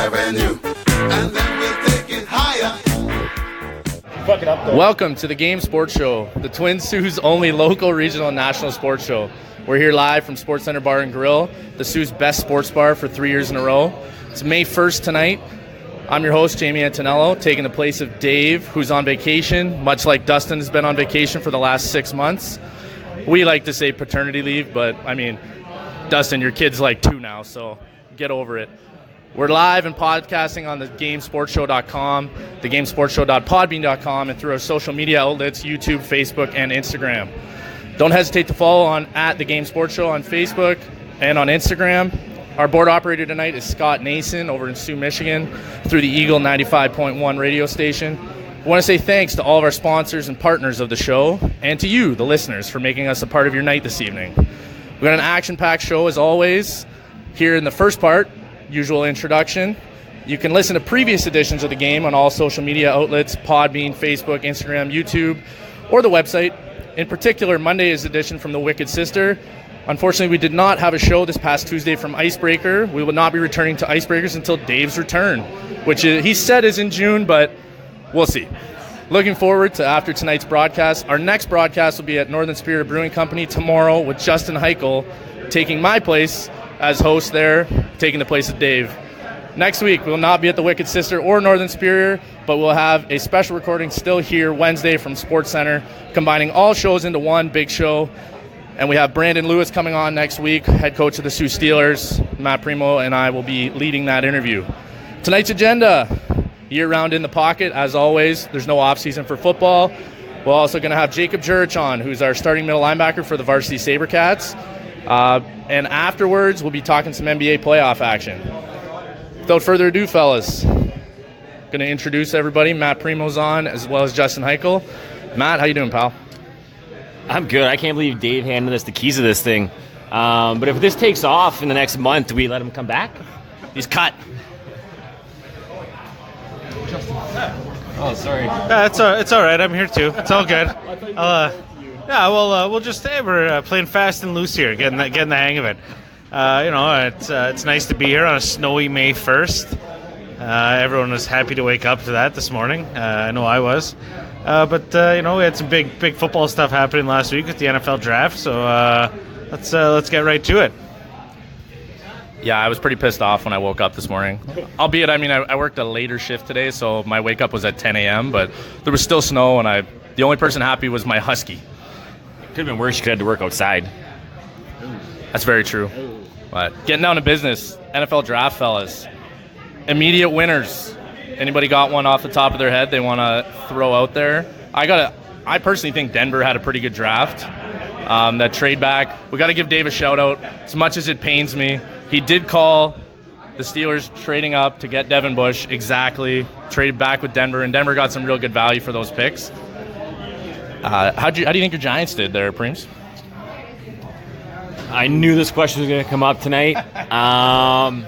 Avenue, and then we'll take it higher. Fuck it up, though. Welcome to the Game Sports Show, the Twin Sault's only local, regional, and national sports show. We're here live from Sportscenter Bar and Grill, the Sault's best sports bar for 3 years in a row. It's May 1st tonight. I'm your host, Jamie Antonello, taking the place of Dave, who's on vacation, much like Dustin has been on vacation for the last 6 months. We like to say paternity leave, but, I mean, Dustin, your kid's like 2 now, so get over it. We're live and podcasting on the GameSportsShow.com, thegamesportshow.podbean.com, and through our social media outlets, YouTube, Facebook, and Instagram. Don't hesitate to follow on at The Game Sports Show on Facebook and on Instagram. Our board operator tonight is Scott Nason over in Sault, Michigan, through the Eagle 95.1 radio station. I want to say thanks to all of our sponsors and partners of the show, and to you, the listeners, for making us a part of your night this evening. We've got an action-packed show, as always. Here in the first part, usual introduction. You can listen to previous editions of the game on all social media outlets, Podbean, Facebook, Instagram, YouTube, or the website. In particular, Monday's edition from the Wicked Sister. Unfortunately, we did not have a show this past Tuesday from Icebreaker. We will not be returning to Icebreakers until Dave's return, which he said is in June, but we'll see. Looking forward to after tonight's broadcast. Our next broadcast will be at Northern Spirit Brewing Company tomorrow with Justin Hykel taking my place as host there, taking the place of Dave. Next week, we will not be at the Wicked Sister or Northern Superior, but we'll have a special recording still here Wednesday from Sports Center, combining all shows into one big show. And we have Brandon Lewis coming on next week, head coach of the Sault Steelers. Matt Premo and I will be leading that interview. Tonight's agenda, year-round in the pocket. As always, there's no off-season for football. We're also going to have Jacob Jurich on, who's our starting middle linebacker for the varsity Sabrecats. And afterwards, we'll be talking some NBA playoff action. Without further ado, fellas, going to introduce everybody. Matt Premo's on, as well as Justin Hykel. Matt, how you doing, pal? I'm good. I can't believe Dave handed us the keys of this thing. But if this takes off in the next month, do we let him come back? He's cut. Oh, sorry. It's all right. I'm here too. It's all good. We'll just stay. We're playing fast and loose here, getting the hang of it. It's nice to be here on a snowy May 1st. Everyone was happy to wake up to that this morning. I know I was. But we had some big football stuff happening last week with the NFL draft. So let's get right to it. Yeah, I was pretty pissed off when I woke up this morning. Albeit, I worked a later shift today, so my wake up was at 10 a.m., but there was still snow, and the only person happy was my husky. Could have been worse. You could have to work outside. That's very true. But getting down to business, NFL draft, fellas. Immediate winners. Anybody got one off the top of their head they want to throw out there? I personally think Denver had a pretty good draft. That trade back, we got to give Dave a shout out. As much as it pains me, he did call the Steelers trading up to get Devin Bush. Exactly. Traded back with Denver, and Denver got some real good value for those picks. How do you think your Giants did there, Preems? I knew this question was going to come up tonight. And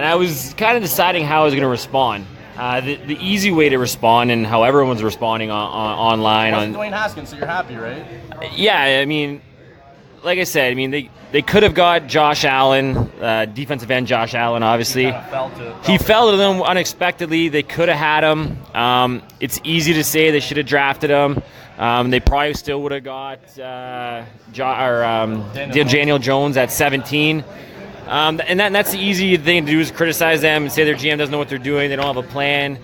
I was kind of deciding how I was going to respond. The easy way to respond, and how everyone's responding online. It wasn't Dwayne Haskins, so you're happy, right? Yeah, like I said, they could have got Josh Allen, defensive end Josh Allen, obviously. He fell to them unexpectedly. They could have had him. It's easy to say they should have drafted him. They probably still would have got Daniel Jones at 17. And that's the easy thing to do, is criticize them and say their GM doesn't know what they're doing, they don't have a plan.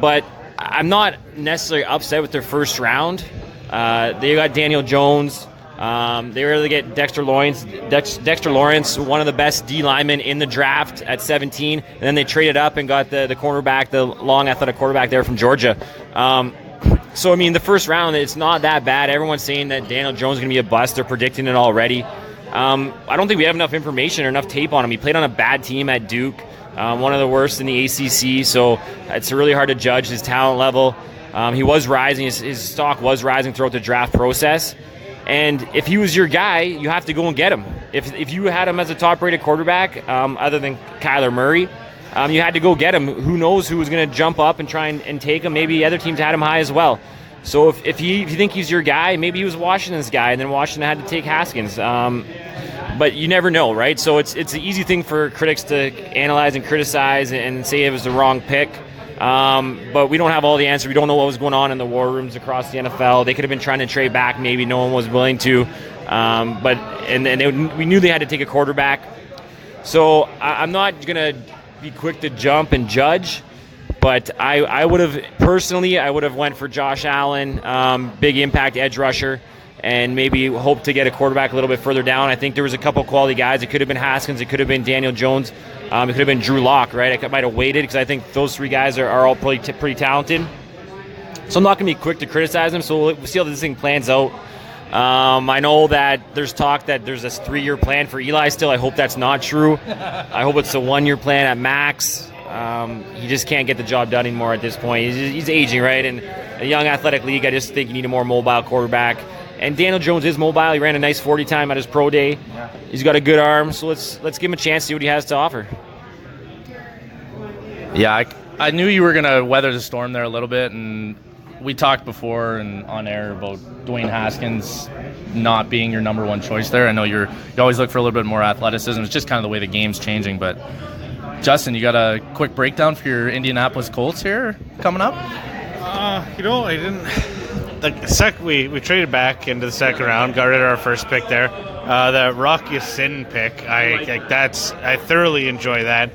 But I'm not necessarily upset with their first round. They got Daniel Jones. They were able to get Dexter Lawrence, one of the best D linemen in the draft at 17. And then they traded up and got the cornerback, the long athletic quarterback there from Georgia. So, the first round, it's not that bad. Everyone's saying that Daniel Jones is going to be a bust. They're predicting it already. I don't think we have enough information or enough tape on him. He played on a bad team at Duke, one of the worst in the ACC, so it's really hard to judge his talent level. He was rising. His stock was rising throughout the draft process. And if he was your guy, you have to go and get him. If you had him as a top-rated quarterback, other than Kyler Murray, you had to go get him. Who knows who was going to jump up and try and take him. Maybe other teams had him high as well. So if you think he's your guy, maybe he was Washington's guy, and then Washington had to take Haskins. But you never know, right? So it's an easy thing for critics to analyze and criticize and say it was the wrong pick. But we don't have all the answers. We don't know what was going on in the war rooms across the NFL. They could have been trying to trade back. Maybe no one was willing to. We knew they had to take a quarterback. So I'm not going to be quick to jump and judge. But I would have went for Josh Allen, big impact edge rusher, and maybe hope to get a quarterback a little bit further down. I think there was a couple quality guys. It could have been Haskins. It could have been Daniel Jones. It could have been Drew Lock, right? I might have waited because I think those three guys are all pretty talented. So I'm not going to be quick to criticize them. So we'll see how this thing plans out. I know that there's talk that there's this 3-year plan for Eli still. I hope that's not true. I hope it's a 1-year plan at max. He just can't get the job done anymore at this point. He's aging, right? And a young athletic league, I just think you need a more mobile quarterback. And Daniel Jones is mobile. He ran a nice 40 time at his pro day. Yeah. He's got a good arm, so let's give him a chance to see what he has to offer. Yeah, I knew you were going to weather the storm there a little bit, and we talked before and on air about Dwayne Haskins not being your number one choice there. I know you always look for a little bit more athleticism. It's just kind of the way the game's changing, but Justin, you got a quick breakdown for your Indianapolis Colts here coming up? I didn't. We traded back into the second round, got rid of our first pick there. The Rock Ya-Sin pick, I thoroughly enjoy that.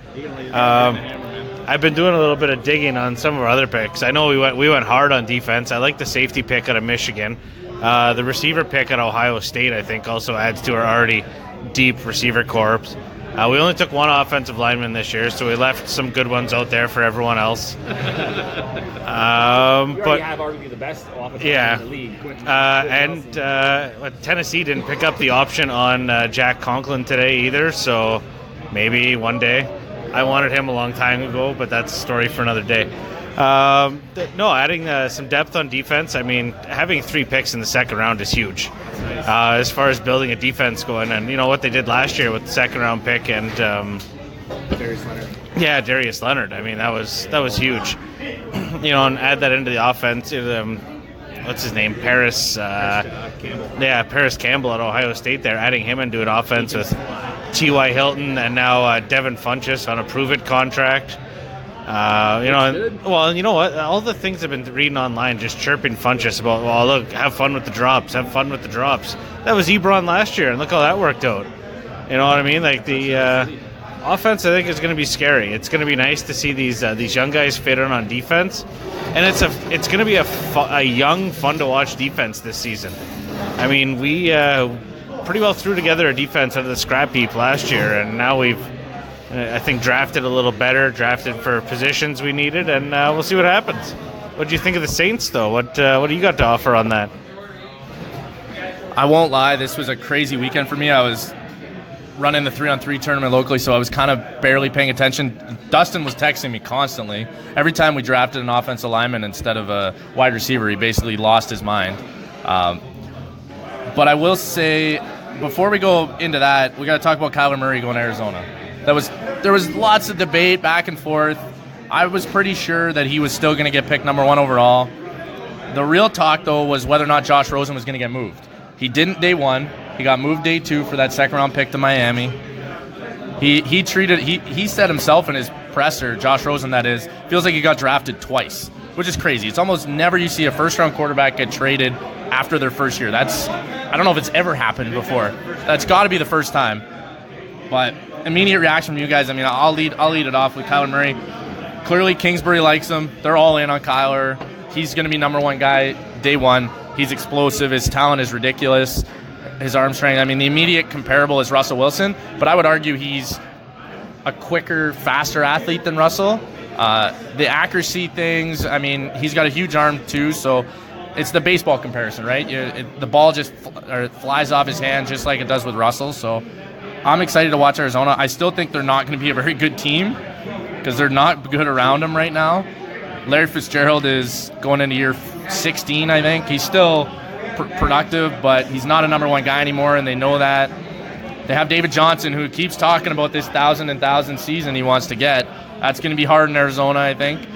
I've been doing a little bit of digging on some of our other picks. I know we went hard on defense. I like the safety pick out of Michigan. The receiver pick at Ohio State, I think, also adds to our already deep receiver corps. We only took one offensive lineman this year, so we left some good ones out there for everyone else. We already have arguably the best offensive lineman in the league. Tennessee didn't pick up the option on Jack Conklin today either, so maybe one day. I wanted him a long time ago, but that's a story for another day. Adding some depth on defense. I mean, having 3 picks in the second round is huge. As far as building a defense going, and you know what they did last year with the second round pick and Darius Leonard. Yeah, Darius Leonard. I mean, that was huge. And add that into the offense. What's his name? Paris Campbell at Ohio State. There, adding him into an offense with T.Y. Hilton and now Devin Funchess on a prove-it contract. You know what? All the things I've been reading online, just chirping Funchess about, well, look, have fun with the drops. That was Ebron last year, and look how that worked out. You know what I mean? Like the offense, I think, is going to be scary. It's going to be nice to see these young guys fit in on defense, and it's going to be a young, fun to watch defense this season. I mean, we pretty well threw together a defense out of the scrap heap last year, and now we've, I think, drafted a little better, drafted for positions we needed, and we'll see what happens. What do you think of the Saints, though? What do you got to offer on that? I won't lie, this was a crazy weekend for me. I was running the 3-on-3 tournament locally, so I was kind of barely paying attention. Dustin was texting me constantly. Every time we drafted an offensive lineman instead of a wide receiver, he basically lost his mind. But I will say, before we go into that, we got to talk about Kyler Murray going to Arizona. There was lots of debate back and forth. I was pretty sure that he was still going to get picked number 1 overall. The real talk, though, was whether or not Josh Rosen was going to get moved. He didn't day 1. He got moved day 2 for that second-round pick to Miami. He said himself in his presser, Josh Rosen that is, feels like he got drafted twice, which is crazy. It's almost never you see a first-round quarterback get traded after their first year. I don't know if it's ever happened before. That's got to be the first time. But immediate reaction from you guys, I mean, I'll lead it off with Kyler Murray. Clearly, Kingsbury likes him. They're all in on Kyler. He's going to be number 1 guy day 1. He's explosive. His talent is ridiculous. His arm strength. I mean, the immediate comparable is Russell Wilson, but I would argue he's a quicker, faster athlete than Russell. The accuracy things, I mean, he's got a huge arm too, so it's the baseball comparison, right? The ball just flies off his hand just like it does with Russell, so I'm excited to watch Arizona. I still think they're not going to be a very good team because they're not good around him right now. Larry Fitzgerald is going into year 16, I think. He's still productive, but he's not a number 1 guy anymore, and they know that. They have David Johnson, who keeps talking about this 1,000 season he wants to get. That's going to be hard in Arizona, I think,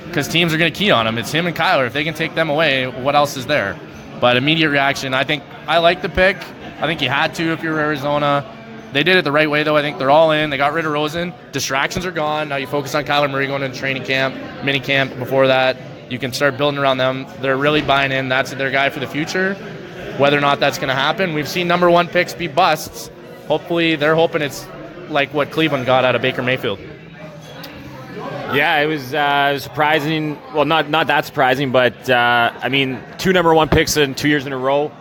because teams are going to key on him. It's him and Kyler. If they can take them away, what else is there? But immediate reaction, I think I like the pick. I think you had to if you were Arizona. They did it the right way, though. I think they're all in. They got rid of Rosen. Distractions are gone. Now you focus on Kyler Murray going into training camp, mini camp before that. You can start building around them. They're really buying in. That's their guy for the future. Whether or not that's going to happen, we've seen number one picks be busts. Hopefully, they're hoping it's like what Cleveland got out of Baker Mayfield. Yeah, it was surprising. Well, not that surprising, but I mean, 2 number one picks in 2 years in a row.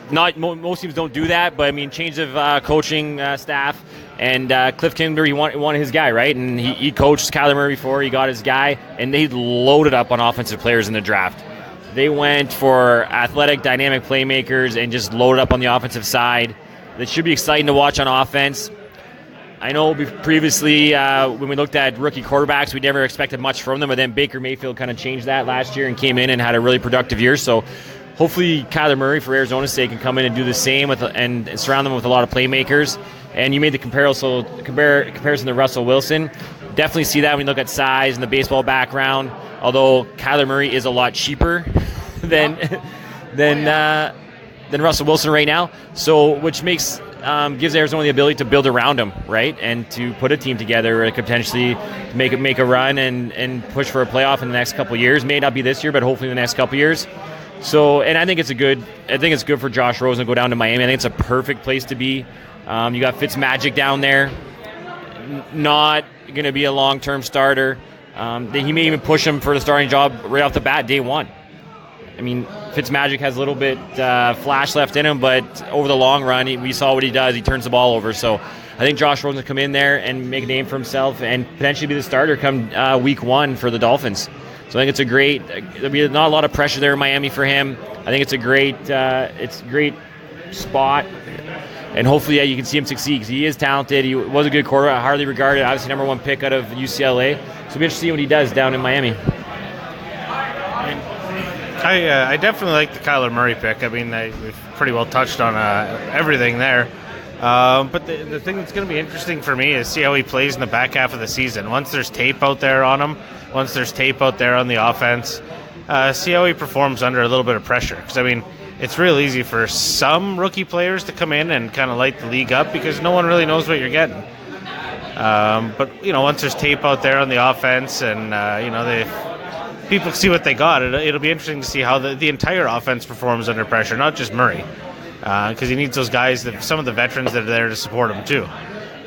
Most teams don't do that, but I mean, change of coaching staff, and Cliff Kingsbury, he wanted his guy, right? And he coached Kyler Murray before, he got his guy, and they loaded up on offensive players in the draft. They went for athletic, dynamic playmakers and just loaded up on the offensive side. That should be exciting to watch on offense. I know previously when we looked at rookie quarterbacks, we never expected much from them, but then Baker Mayfield kind of changed that last year and came in and had a really productive year. So hopefully Kyler Murray, for Arizona's sake, can come in and do the same and surround them with a lot of playmakers. And you made the comparison to Russell Wilson. Definitely see that when you look at size and the baseball background, although Kyler Murray is a lot cheaper than Russell Wilson right now. So which gives Arizona the ability to build around him, right? And to put a team together and potentially make a run and push for a playoff in the next couple of years. May not be this year, but hopefully in the next couple of years. So, and I think it's good for Josh Rosen to go down to Miami. I think it's a perfect place to be. You got Fitzmagic down there, not going to be a long-term starter. He may even push him for the starting job right off the bat, day one. I mean, Fitzmagic has a little bit flash left in him, but over the long run, we saw what he does. He turns the ball over. So I think Josh Rosen will come in there and make a name for himself and potentially be the starter come week 1 for the Dolphins. So I think there'll be not a lot of pressure there in Miami for him. I think it's a great spot. And hopefully, you can see him succeed because he is talented. He was a good quarterback, highly regarded, obviously number one pick out of UCLA. So it'll be interesting to see what he does down in Miami. I definitely like the Kyler Murray pick. I mean, we've pretty well touched on everything there. But the thing that's going to be interesting for me is see how he plays in the back half of the season. Once there's tape out there on him, once there's tape out there on the offense, see how he performs under a little bit of pressure. Because, I mean, it's real easy for some rookie players to come in and kind of light the league up because no one really knows what you're getting. But, once there's tape out there on the offense and, people see what they got, it'll be interesting to see how the entire offense performs under pressure, not just Murray. Because he needs those guys, some of the veterans that are there to support him too.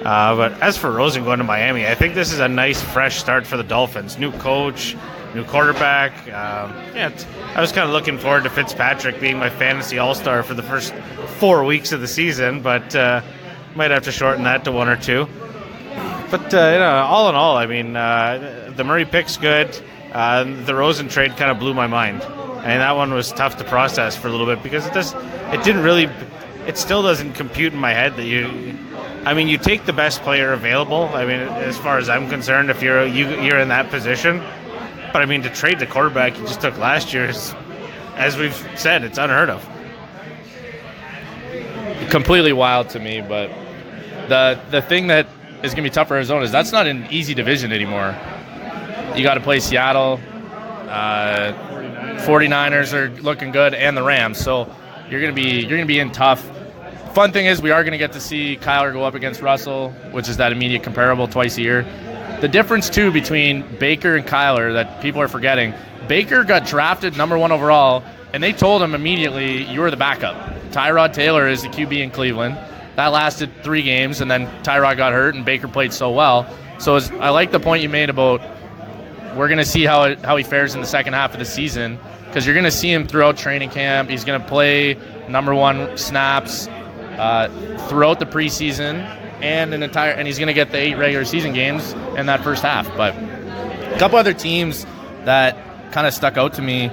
But as for Rosen going to Miami, I think this is a nice fresh start for the Dolphins. New coach, new quarterback. I was kind of looking forward to Fitzpatrick being my fantasy all-star for the first 4 weeks of the season, but might have to shorten that to 1 or 2. But all in all, I mean, the Murray pick's good. The Rosen trade kind of blew my mind. And that one was tough to process for a little bit because it still doesn't compute in my head that you take the best player available. I mean, as far as I'm concerned, if you're in that position. But I mean, to trade the quarterback you just took last year is, as we've said, it's unheard of. Completely wild to me, but the thing that is going to be tough for Arizona is that's not an easy division anymore. You got to play Seattle. 49ers are looking good, and the Rams. So you're gonna be in tough. Fun thing is we are gonna get to see Kyler go up against Russell, which is that immediate comparable twice a year. The difference too between Baker and Kyler that people are forgetting. Baker got drafted number 1 overall, and they told him immediately, "You were the backup." Tyrod Taylor is the QB in Cleveland. That lasted 3 games, and then Tyrod got hurt, and Baker played so well. So I like the point you made about. We're going to see how he fares in the second half of the season because you're going to see him throughout training camp. He's going to play number 1 snaps throughout the preseason and he's going to get the 8 regular season games in that first half. But a couple other teams that kind of stuck out to me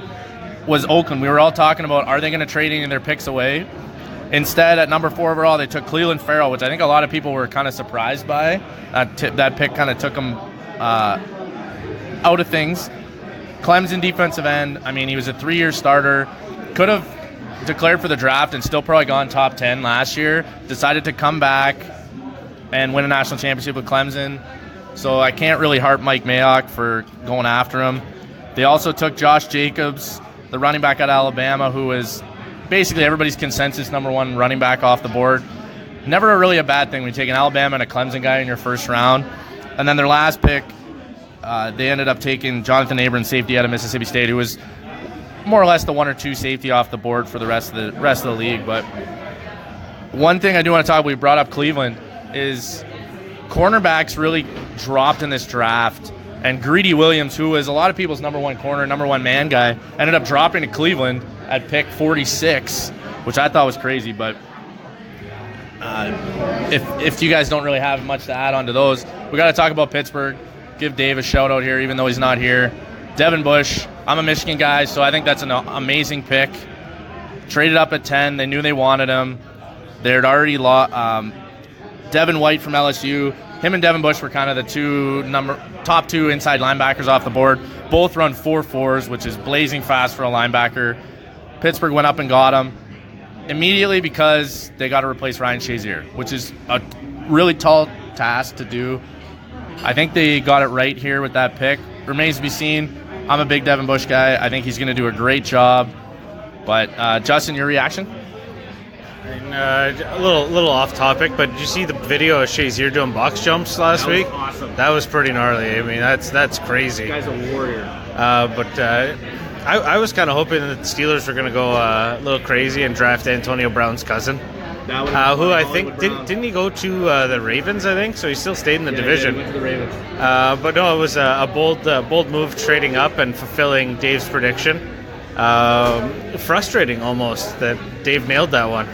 was Oakland. We were all talking about, are they going to trade any of their picks away? Instead, at number 4 overall, they took Cleveland Farrell, which I think a lot of people were kind of surprised by. That pick kind of took them out of things. Clemson defensive end, I mean, he was a 3-year starter. Could have declared for the draft and still probably gone top 10 last year. Decided to come back and win a national championship with Clemson. So I can't really harp Mike Mayock for going after him. They also took Josh Jacobs, the running back out of Alabama, who is basically everybody's consensus number one running back off the board. Never really a bad thing when you take an Alabama and a Clemson guy in your first round. And then their last pick, they ended up taking Jonathan Abram, safety out of Mississippi State, who was more or less the 1 or 2 safety off the board for the rest of the league. But one thing I do want to talk about, we brought up Cleveland, is cornerbacks really dropped in this draft. And Greedy Williams, who was a lot of people's number one corner, number one man guy, ended up dropping to Cleveland at pick 46, which I thought was crazy. But if you guys don't really have much to add on to those, we got to talk about Pittsburgh. Give Dave a shout out here, even though he's not here. Devin Bush, I'm a Michigan guy, so I think that's an amazing pick. Traded up at 10. They knew they wanted him. They'd already Devin White from LSU. Him and Devin Bush were kind of the top two inside linebackers off the board. Both run 4.4s, which is blazing fast for a linebacker. Pittsburgh went up and got him immediately because they got to replace Ryan Shazier, which is a really tall task to do. I think they got it right here with that pick. Remains to be seen. I'm a big Devin Bush guy. I think he's going to do a great job. But Justin, your reaction? A little off topic, but did you see the video of Shazier doing box jumps last week? Awesome. That was pretty gnarly. I mean, that's crazy. This guy's a warrior. But I was kind of hoping that the Steelers were going to go a little crazy and draft Antonio Brown's cousin, who I think didn't he go to the Ravens? I think so. He still stayed in the division. He went to the Ravens. But no, it was a bold move, trading up and fulfilling Dave's prediction. Frustrating almost that Dave nailed that one.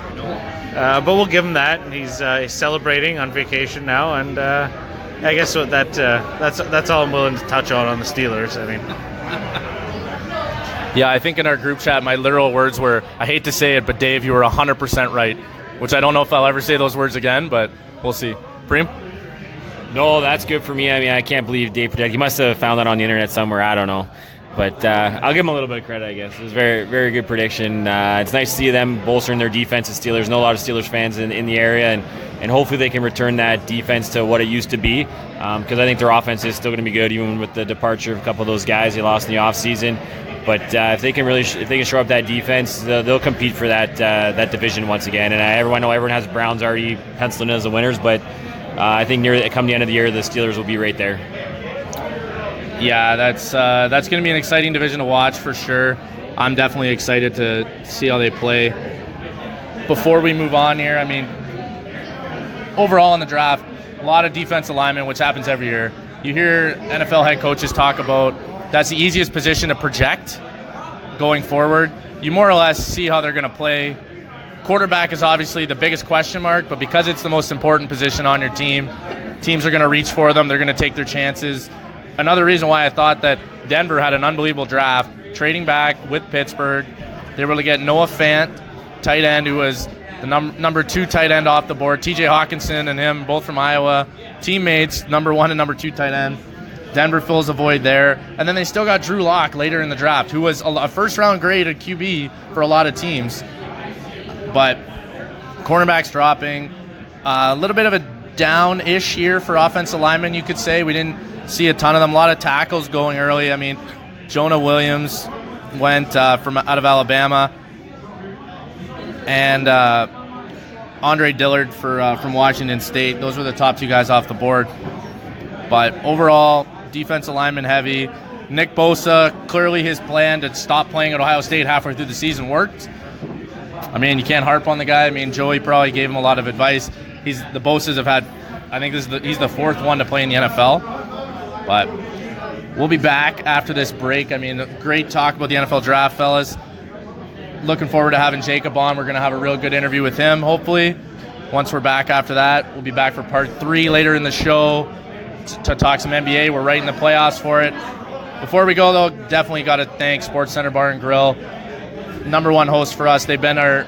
But we'll give him that. He's celebrating on vacation now, and I guess that's all I'm willing to touch on the Steelers. I mean, yeah, I think in our group chat, my literal words were, I hate to say it, but Dave, you were 100% right, which I don't know if I'll ever say those words again, but we'll see. Preem? No, that's good for me. I mean, I can't believe Dave predicted. He must have found that on the internet somewhere. I don't know. But I'll give him a little bit of credit, I guess. It was a very, very good prediction. It's nice to see them bolstering their defense as Steelers. Know a lot of Steelers fans in the area, and hopefully they can return that defense to what it used to be, because I think their offense is still going to be good, even with the departure of a couple of those guys they lost in the offseason. But if they can show up that defense, they'll compete for that division once again. And I know everyone has Browns already penciled in as the winners, but I think come the end of the year, the Steelers will be right there. Yeah, that's going to be an exciting division to watch for sure. I'm definitely excited to see how they play. Before we move on here, I mean, overall in the draft, a lot of defensive linemen, which happens every year. You hear NFL head coaches talk about that's the easiest position to project going forward. You more or less see how they're going to play. Quarterback is obviously the biggest question mark, but because it's the most important position on your team, teams are going to reach for them. They're going to take their chances. Another reason why I thought that Denver had an unbelievable draft, trading back with Pittsburgh. They were able to get Noah Fant, tight end, who was the number 2 tight end off the board. TJ Hawkinson and him, both from Iowa, teammates, number 1 and number 2 tight end. Denver fills a void there. And then they still got Drew Lock later in the draft, who was a first-round grade at QB for a lot of teams. But cornerbacks dropping. A little bit of a down-ish year for offensive linemen, you could say. We didn't see a ton of them. A lot of tackles going early. I mean, Jonah Williams went from out of Alabama, and Andre Dillard from Washington State. Those were the top 2 guys off the board. But overall, defensive lineman heavy. Nick Bosa, clearly his plan to stop playing at Ohio State halfway through the season worked. I mean, you can't harp on the guy. I mean, Joey probably gave him a lot of advice. The Bosas have had, I think he's the 4th one to play in the NFL. But we'll be back after this break. I mean, great talk about the NFL draft, fellas. Looking forward to having Jacob on. We're going to have a real good interview with him, hopefully. Once we're back after that, we'll be back for part 3 later in the show to talk some NBA. We're right in the playoffs for it. Before we go, though, definitely got to thank Sportscenter Bar and Grill. Number 1 host for us. They've been our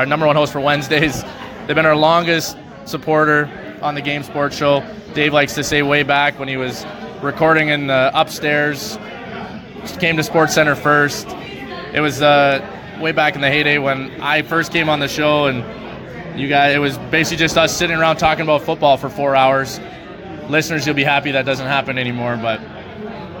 number 1 host for Wednesdays. They've been our longest supporter on the Game Sports Show. Dave likes to say way back when he was recording in the upstairs, came to SportsCenter first. It was way back in the heyday when I first came on the show, and you guys, it was basically just us sitting around talking about football for 4 hours. Listeners, you'll be happy that doesn't happen anymore, but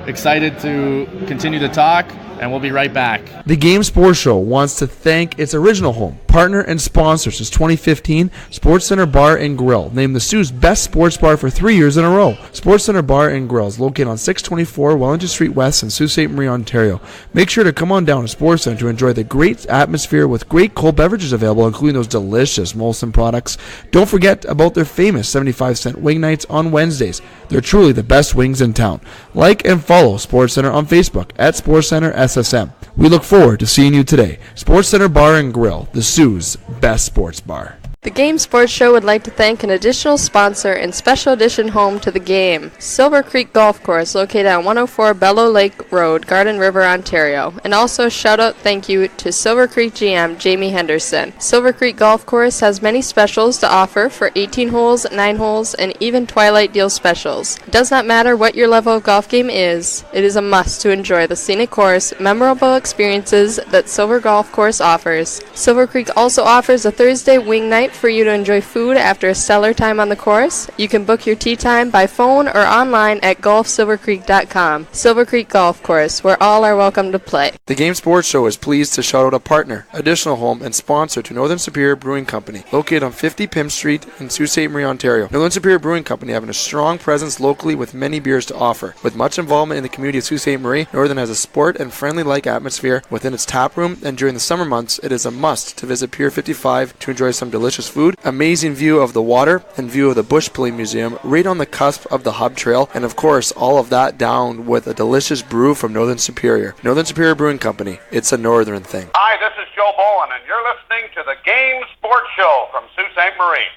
excited to continue to talk and we'll be right back. The Game Sports Show wants to thank its original home, partner, and sponsor since 2015, Sportscenter Bar and Grill, named the Sioux's best sports bar for 3 years in a row. Sportscenter Bar and Grill is located on 624 Wellington Street West in Sault Ste. Marie, Ontario. Make sure to come on down to Sportscenter to enjoy the great atmosphere with great cold beverages available, including those delicious Molson products. Don't forget about their famous 75-cent wing nights on Wednesdays. They're truly the best wings in town. Like and follow SportsCenter on Facebook at SportsCenter SSM. We look forward to seeing you today. SportsCenter Bar and Grill, the Sioux's best sports bar. The Game Sports Show would like to thank an additional sponsor and special edition home to the game, Silver Creek Golf Course, located on 104 Bellow Lake Road, Garden River, Ontario. And also shout out thank you to Silver Creek GM Jamie Henderson. Silver Creek Golf Course has many specials to offer for 18 holes, 9 holes, and even Twilight Deal specials. It does not matter what your level of golf game is, it is a must to enjoy the scenic course, memorable experiences that Silver Golf Course offers. Silver Creek also offers a Thursday wing night for you to enjoy food after a stellar time on the course. You can book your tee time by phone or online at golfsilvercreek.com. Silver Creek Golf Course, where all are welcome to play. The Game Sports Show is pleased to shout out a partner, additional home, and sponsor to Northern Superior Brewing Company, located on 50 Pym Street in Sault Ste. Marie, Ontario. Northern Superior Brewing Company having a strong presence locally with many beers to offer. With much involvement in the community of Sault Ste. Marie, Northern has a sport and friendly-like atmosphere within its tap room, and during the summer months, it is a must to visit Pier 55 to enjoy some delicious food, amazing view of the water, and view of the Bush Play Museum right on the cusp of the Hub Trail, and of course all of that down with a delicious brew from Northern Superior. Northern Superior Brewing Company, it's a northern thing. Hi, this is Joe Bowen, and you're listening to the Game Sports Show from Sault Ste. Marie.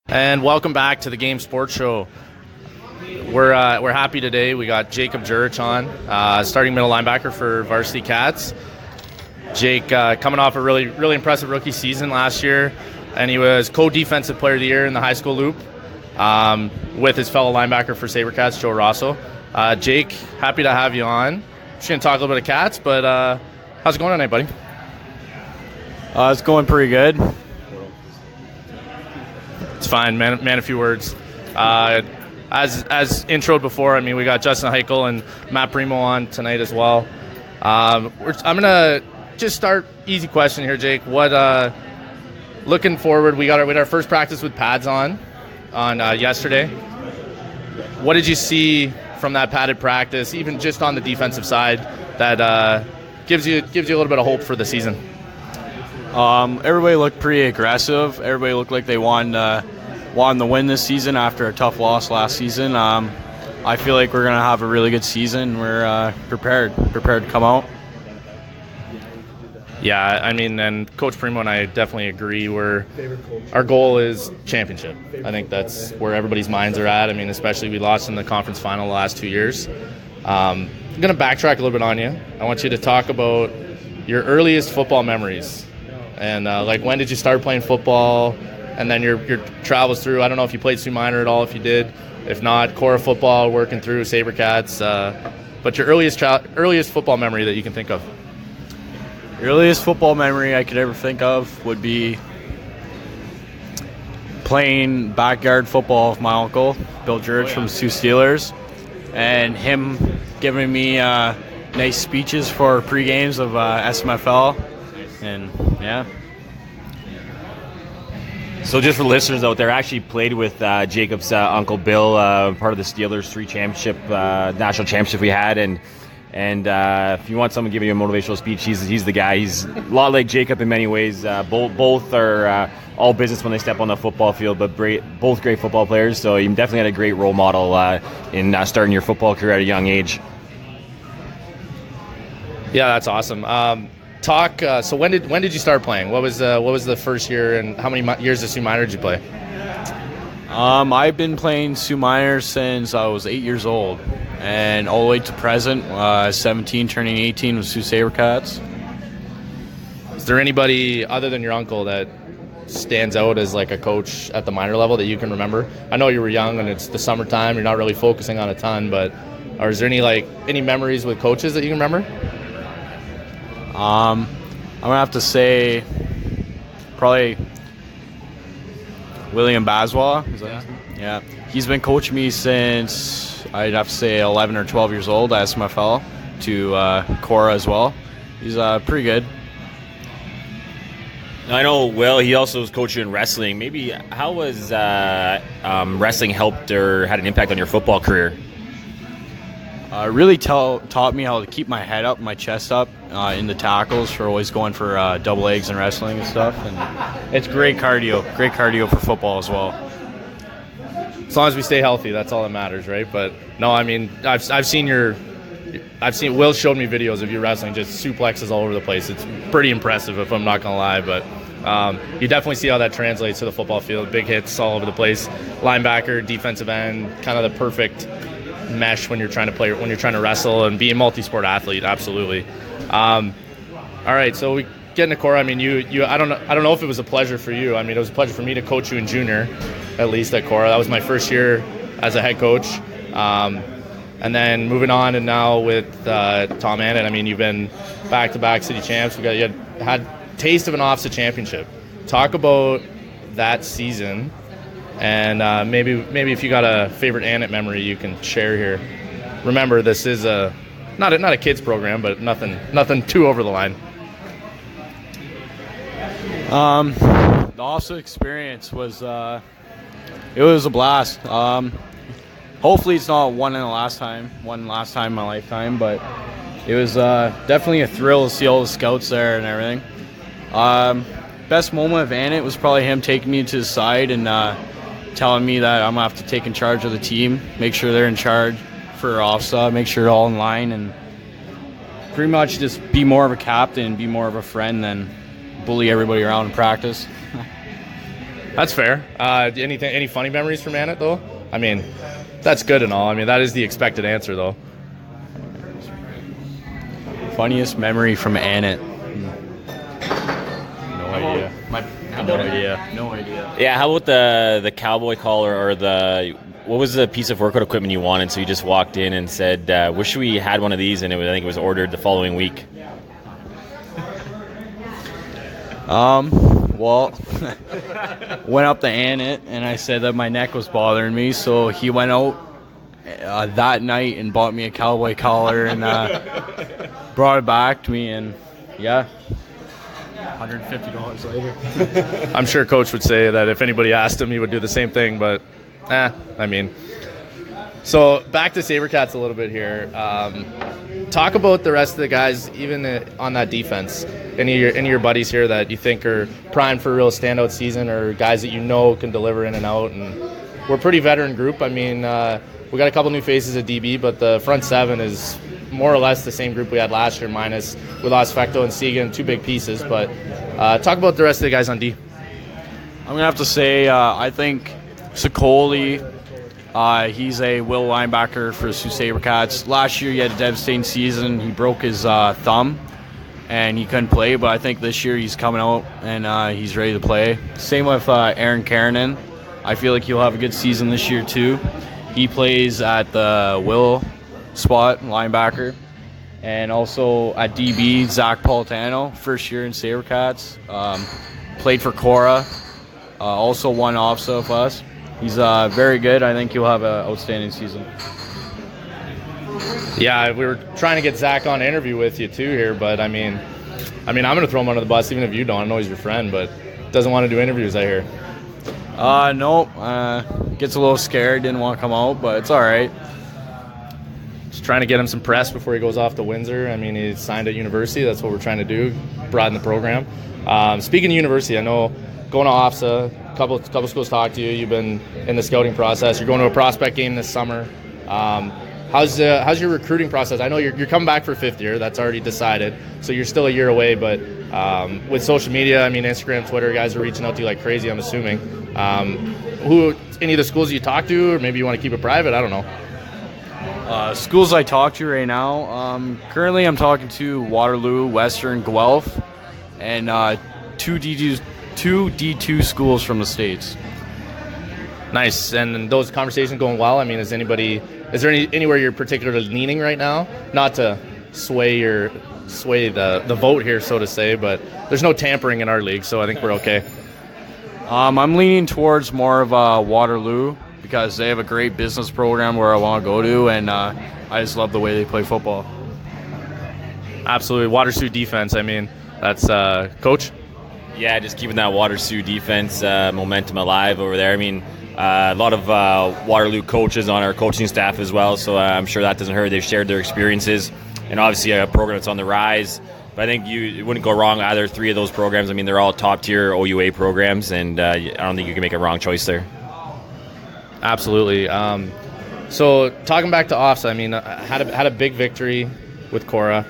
And welcome back to the Game Sports Show. We're happy today. We got Jacob Jurich on, starting middle linebacker for Varsity Cats. Jake coming off a really impressive rookie season last year, and he was co-defensive player of the year in the high school loop with his fellow linebacker for Sabrecats, Joe Rosso. Jake, happy to have you on. Just going to talk a little bit of Cats, but how's it going tonight, buddy? It's going pretty good. It's fine, man. A few words. As introed before, I mean, we got Justin Hykel and Matt Premo on tonight as well. I'm going to just start easy question here, Jake. What looking forward, we had our first practice with pads on yesterday. What did you see from that padded practice, even just on the defensive side, that gives you a little bit of hope for the season? Everybody looked pretty aggressive. Everybody looked like they wanted to win this season after a tough loss last season. I feel like we're going to have a really good season. We're prepared to come out. Yeah, I mean, and Coach Premo and I definitely agree. Our goal is championship. I think that's where everybody's minds are at. I mean, especially we lost in the conference final the last 2 years. I'm going to backtrack a little bit on you. I want you to talk about your earliest football memories. And, when did you start playing football? And then your travels through, I don't know if you played Sioux Minor at all, if you did. If not, Cora football, working through Sabrecats. But your earliest football memory that you can think of. The earliest football memory I could ever think of would be playing backyard football with my uncle, Bill Jurich from Sioux Steelers, and him giving me nice speeches for pre-games of SMFL. And, yeah. So just for listeners out there, I actually played with Jacob's Uncle Bill, part of the Steelers 3 championship, national championship we had, and if you want someone giving you a motivational speech, he's the guy. He's a lot like Jacob in many ways. Both are all business when they step on the football field, but both great football players. So you definitely had a great role model in starting your football career at a young age. Yeah, that's awesome. So when did you start playing? What was the first year, and how many years of Sioux Minor did you play? I've been playing Sioux Minor since I was 8 years old, and all the way to present, 17 turning 18 with Sault Sabrecats. Is there anybody other than your uncle that stands out as like a coach at the minor level that you can remember? I know you were young and it's the summertime, you're not really focusing on a ton, but or is there any memories with coaches that you can remember? I'm gonna have to say probably William Baswa. Yeah. He's been coaching me since I'd have to say 11 or 12 years old at SMFL to Cora as well. He's pretty good. I know Will, he also was coaching in wrestling. Maybe how was wrestling helped or had an impact on your football career? Really taught me how to keep my head up, my chest up in the tackles for always going for double legs and wrestling and stuff. And it's great cardio for football as well. As long as we stay healthy, that's all that matters, right? But no, I mean, I've seen Will showed me videos of you wrestling, just suplexes all over the place. It's pretty impressive, if I'm not gonna lie. But you definitely see how that translates to the football field. Big hits all over the place. Linebacker, defensive end, kind of the perfect mesh when you're trying to wrestle and be a multi-sport athlete. Absolutely. All right, so we get into Cora. I mean, you. I don't know if it was a pleasure for you. I mean, it was a pleasure for me to coach you in junior, at least at Cora. That was my first year as a head coach. And then moving on, and now with Tom Annett, I mean, you've been back-to-back city champs. You had taste of an OFSA championship. Talk about that season, and maybe if you got a favorite Annett memory you can share here. Remember, this is not a kids program, but nothing too over the line. The OFSA experience was it was a blast. Hopefully it's not one last time in my lifetime, but it was definitely a thrill to see all the scouts there and everything. Best moment of Annett was probably him taking me to the side and telling me that I'm going to have to take in charge of the team, make sure they're in charge for OFSA, make sure they're all in line, and pretty much just be more of a captain and be more of a friend than bully everybody around in practice. That's fair. Any funny memories from Annett, though? I mean, that's good and all. I mean, that is the expected answer, though. Funniest memory from Annett? No idea. Yeah, how about the cowboy collar or what was the piece of workout equipment you wanted? So you just walked in and said, "Wish we had one of these," and I think it was ordered the following week. Well, went up to Annett and I said that my neck was bothering me, so he went out that night and bought me a cowboy collar and brought it back to me, and yeah. $150 later. I'm sure Coach would say that if anybody asked him, he would do the same thing, but I mean. So back to Sabrecats a little bit here. Talk about the rest of the guys, even on that defense. Any of your buddies here that you think are primed for a real standout season, or guys that you know can deliver in and out? And we're a pretty veteran group. I mean, we got a couple new faces at DB, but the front seven is more or less the same group we had last year, minus we lost Fecto and Segan, two big pieces. But talk about the rest of the guys on D. I'm going to have to say I think Sokoli, he's a will linebacker for the Sault Ste. Sabercats. Last year he had a devastating season. He broke his thumb and he couldn't play, but I think this year he's coming out and he's ready to play. Same with Aaron Karanen. I feel like he'll have a good season this year too. He plays at the will spot, linebacker. And also at DB, Zach Politano, first year in Sabercats. Played for Cora, also won OFSA with us. He's very good. I think he'll have an outstanding season. Yeah, we were trying to get Zach on an interview with you too here, but I mean, I'm going to throw him under the bus, even if you don't. I know he's your friend, but doesn't want to do interviews, I hear. Nope. Gets a little scared, didn't want to come out, but it's all right. Just trying to get him some press before he goes off to Windsor. I mean, he's signed at university. That's what we're trying to do, broaden the program. Speaking of university, I know going to OFSA, a couple schools talked to you. You've been in the scouting process. You're going to a prospect game this summer. How's your recruiting process? I know you're coming back for fifth year. That's already decided. So you're still a year away. But with social media, I mean, Instagram, Twitter, guys are reaching out to you like crazy, I'm assuming. Any of the schools you talk to, or maybe you want to keep it private? I don't know. Schools I talk to right now, currently I'm talking to Waterloo, Western, Guelph, and two D2 schools from the States. Nice. And those conversations going well? I mean, is there anywhere you're particularly leaning right now? Not to sway the vote here, so to say, but there's no tampering in our league, so I think we're okay. I'm leaning towards more of Waterloo because they have a great business program where I want to go to, and I just love the way they play football. Absolutely. Water Sioux defense, I mean, that's Coach? Yeah, just keeping that Water Sioux defense momentum alive over there. I mean, a lot of Waterloo coaches on our coaching staff as well, so I'm sure that doesn't hurt. They've shared their experiences, and obviously a program that's on the rise. But I think you wouldn't go wrong either three of those programs. I mean, they're all top-tier OUA programs, and I don't think you can make a wrong choice there. Absolutely. So talking back to offs, I mean, had a big victory with Cora.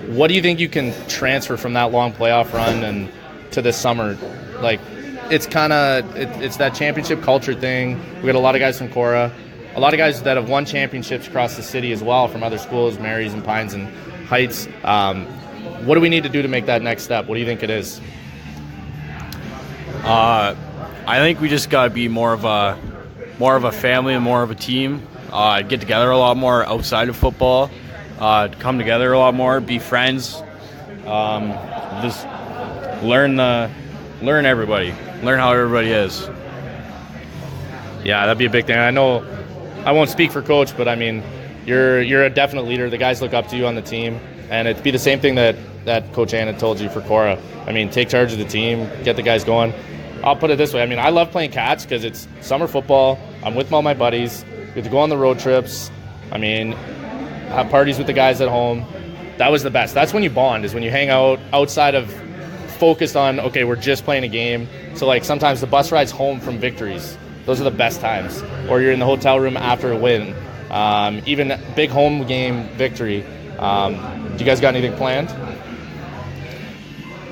What do you think you can transfer from that long playoff run and to this summer? Like, it's that championship culture thing. We got a lot of guys from Cora, a lot of guys that have won championships across the city as well from other schools, Marys and Pines and Heights. What do we need to do to make that next step? What do you think it is? I think we just got to be more of a family and more of a team. Get together a lot more outside of football. Come together a lot more. Be friends. Just learn everybody. Learn how everybody is. Yeah, that'd be a big thing. I know I won't speak for Coach, but I mean, you're a definite leader. The guys look up to you on the team, and it'd be the same thing that Coach Ann had told you for Cora. I mean, take charge of the team, get the guys going. I'll put it this way. I mean, I love playing Cats because it's summer football. I'm with all my buddies. We get to go on the road trips. I mean, have parties with the guys at home. That was the best. That's when you bond, is when you hang out outside of focused on, okay, we're just playing a game. So, like, sometimes the bus rides home from victories. Those are the best times. Or you're in the hotel room after a win. Even big home game victory. Do you guys got anything planned?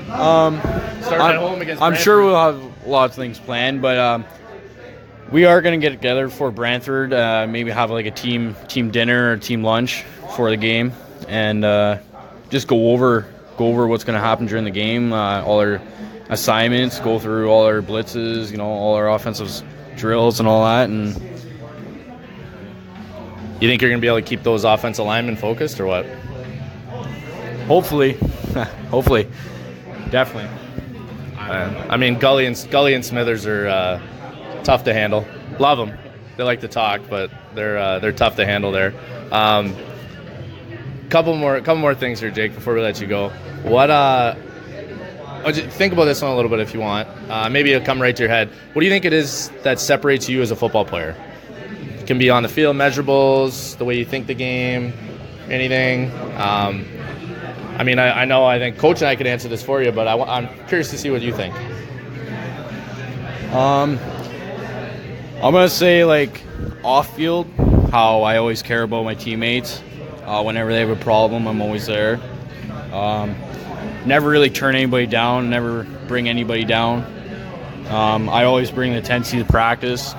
Starting at home against I'm Brantford. sure we'll have lots of things planned, but we are going to get together for Brantford. Maybe have like a team dinner or team lunch for the game, and just go over what's going to happen during the game, all our assignments, go through all our blitzes, all our offensive drills and all that. And you think you're going to be able to keep those offensive linemen focused, or what? Hopefully, hopefully, definitely. I mean, Gully and Smithers are tough to handle. Love them. They like to talk, but they're tough to handle there. Couple more things here, Jake, before we let you go. Think about this one a little bit if you want. Maybe it'll come right to your head. What do you think it is that separates you as a football player? It can be on the field, measurables, the way you think the game, anything. I mean, I think Coach and I could answer this for you, but I'm curious to see what you think. I'm going to say, like, off-field, how I always care about my teammates. Whenever they have a problem, I'm always there. Never really turn anybody down, never bring anybody down. I always bring the intensity to practice.